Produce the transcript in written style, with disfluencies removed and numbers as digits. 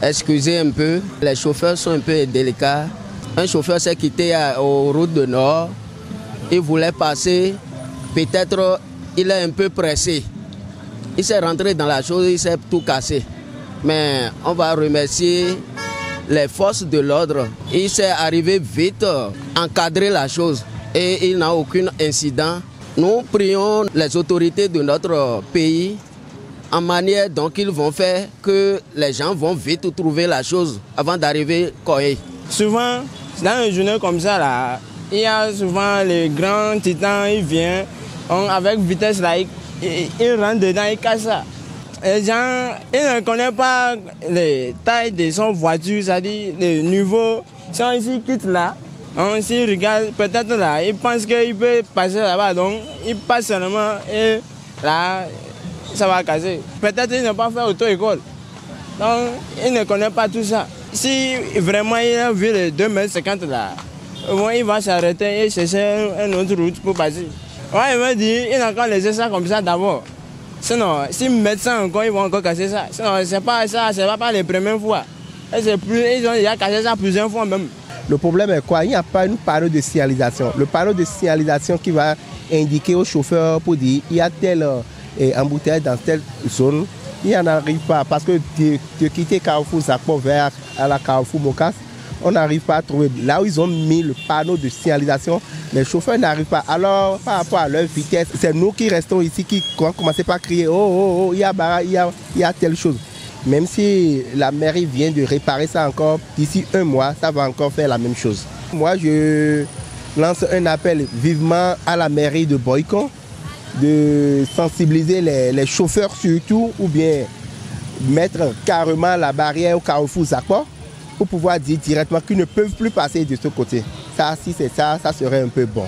Excusez un peu, les chauffeurs sont un peu délicats. Un chauffeur s'est quitté aux routes de Nord. Il voulait passer, peut-être il est un peu pressé. Il s'est rentré dans la chose, il s'est tout cassé. Mais on va remercier les forces de l'ordre. Il s'est arrivé vite, encadrer la chose et il n'a aucun incident. Nous prions les autorités de notre pays en manière dont ils vont faire que les gens vont vite trouver la chose avant d'arriver Koé. Souvent, dans une journée comme ça, là, il y a souvent les grands titans, ils viennent avec vitesse, là, ils rentrent dedans, ils cassent ça. Les gens, ils ne connaissent pas les tailles de son voiture, c'est-à-dire le niveau. Si on s'y quitte là, on s'y regarde, peut-être là, ils pensent qu'il peut passer là-bas, donc ils passent seulement et là, ça va casser. Peut-être qu'ils n'ont pas fait auto-école, donc ils ne connaissent pas tout ça. Si vraiment il a vu les 2,50 m là, bon, il va s'arrêter et chercher une autre route pour passer. Ouais, il va dire, il a encore laissé ça comme ça d'abord. Sinon, s'ils mettent ça encore, ils vont encore casser ça. Sinon, c'est pas ça, c'est pas les premières fois. Ils ont déjà cassé ça plusieurs fois même. Le problème est quoi? Il n'y a pas une panneau de signalisation. Le panneau de signalisation qui va indiquer au chauffeur pour dire il y a tel embouteillage dans telle zone. Il n'y en arrive pas parce que de quitter Carrefour Zakpo vers à la Carrefour Mokas, on n'arrive pas à trouver. Là où ils ont mis le panneau de signalisation, les chauffeurs n'arrivent pas. Alors, par rapport à leur vitesse, c'est nous qui restons ici qui commençons pas à crier « Oh, il y a telle chose ». Même si la mairie vient de réparer ça encore, d'ici un mois, ça va encore faire la même chose. Moi, je lance un appel vivement à la mairie de Boycon de sensibiliser les chauffeurs surtout, ou bien mettre carrément la barrière au Carrefour Zakpo pour pouvoir dire directement qu'ils ne peuvent plus passer de ce côté. Ça, si c'est ça, ça serait un peu bon.